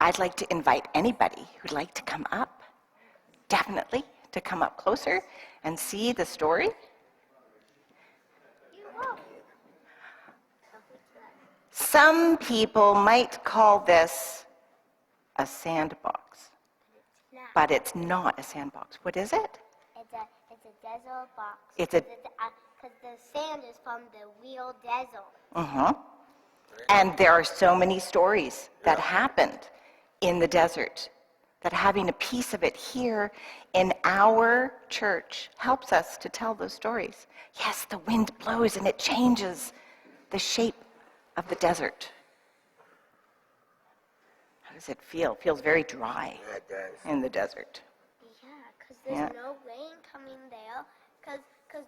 I'd like to invite anybody who'd like to come up, definitely, to come up closer and see the story. Some people might call this a sandbox, but it's not a sandbox. What is it? It's a desert box. It's a because the sand is from the real desert. And there are so many stories that happened in the desert that having a piece of it here in our church helps us to tell those stories. Yes, the wind blows and it changes the shape of the desert. How does it feel? It feels very dry in the desert. Yeah, because there's no rain coming there. Because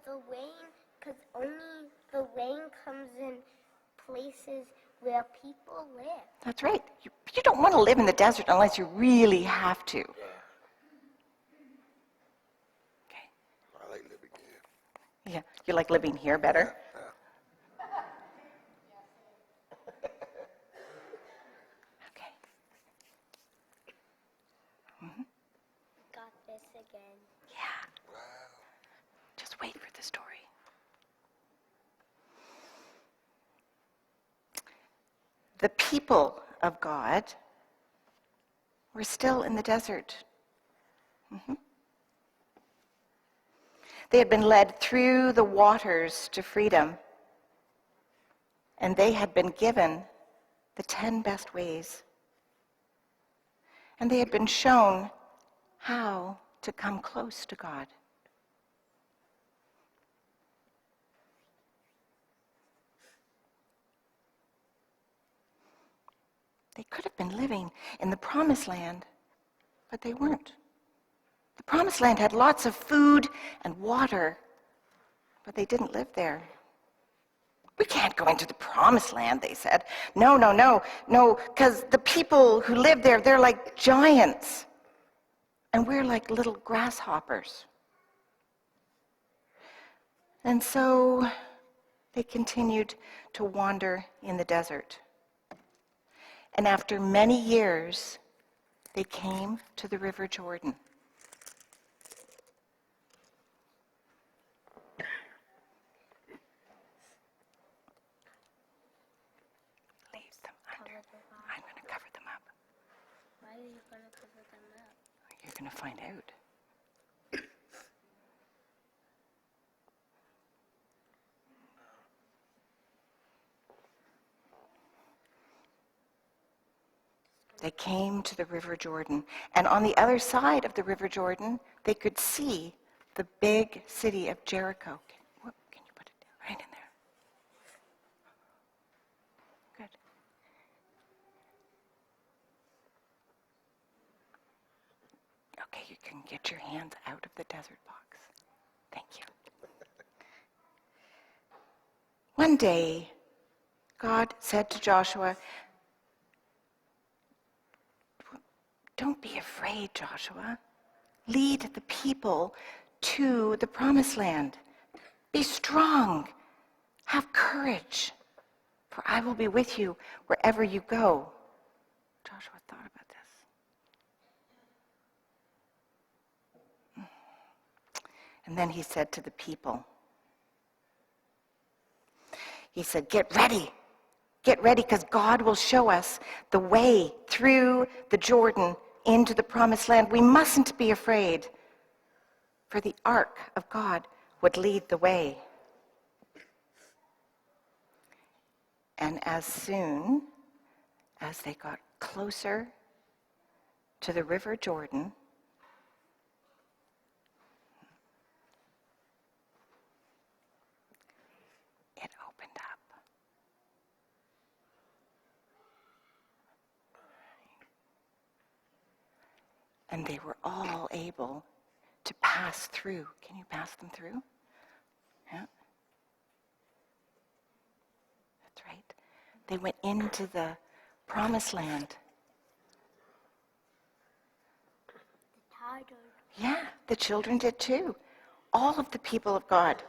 only the rain comes in places where people live. That's right. You don't want to live in the desert unless you really have to. Okay. I like living here. Yeah, you like living here better? Okay. Got this again. Yeah. Just wait for the story. The people of God were still in the desert. They had been led through the waters to freedom, and they had been given the 10 best ways. And they had been shown how to come close to God. They could have been living in the Promised Land, but they weren't. The Promised Land had lots of food and water, but they didn't live there. We can't go into the Promised Land, they said. No, because the people who live there, they're like giants, and we're like little grasshoppers. And so they continued to wander in the desert. And after many years, they came to the River Jordan. Leave them under. I'm going to cover them up. Why are you going to cover them up? You're going to find out. They came to the River Jordan, and on the other side of the River Jordan, they could see the big city of Jericho. Can you put it down? Right in there. Good. Okay, you can get your hands out of the desert box. Thank you. One day, God said to Joshua, "Don't be afraid, Joshua. Lead the people to the Promised Land. Be strong. Have courage, for I will be with you wherever you go." Joshua thought about this. And then he said to the people, he said, Get ready, because God will show us the way through the Jordan into the Promised Land. We mustn't be afraid, for the ark of God would lead the way. And as soon as they got closer to the River Jordan, it opened up. And they were all able to pass through. Can you pass them through? Yeah. That's right. They went into the Promised Land. Yeah, the children did too. All of the people of God.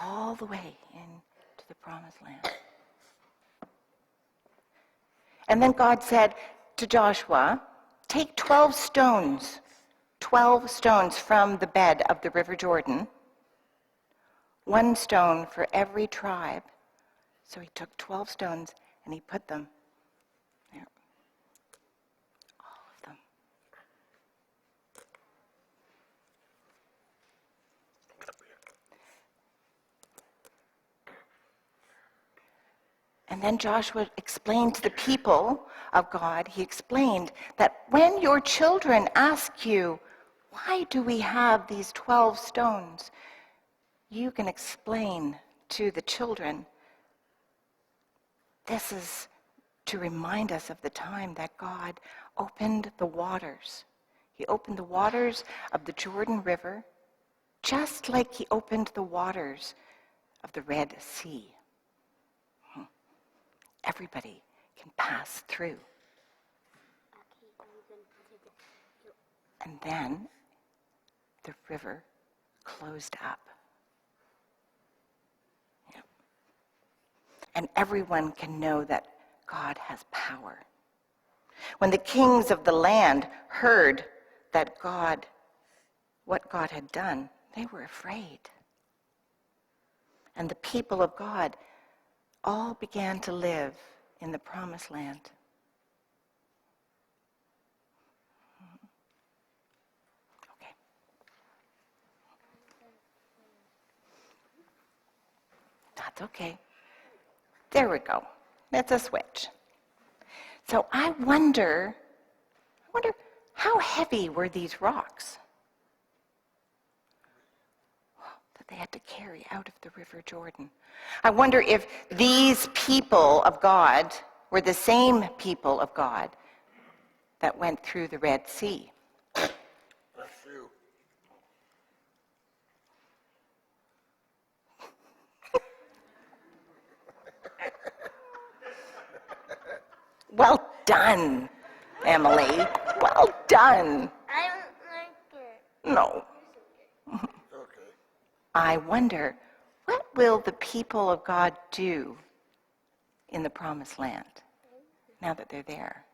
All the way into the Promised Land. And then God said to Joshua, take 12 stones from the bed of the River Jordan, 1 stone for every tribe. So he took 12 stones and he put them there. All of them. And then Joshua explained to the people of God, he explained that when your children ask you, why do we have these 12 stones? You can explain to the children, this is to remind us of the time that God opened the waters. He opened the waters of the Jordan River, just like he opened the waters of the Red Sea. Everybody can pass through. And then the river closed up. Yeah. And everyone can know that God has power. When the kings of the land heard that what God had done, they were afraid. And the people of God all began to live in the promised land. Okay. That's okay. There we go. That's a switch. So I wonder how heavy were these rocks that they had to carry out of the River Jordan? I wonder if these people of God were the same people of God that went through the Red Sea. That's true. Well done, Emily. Well done. I don't like it. No. Okay. I wonder, what will the people of God do in the promised land now that they're there?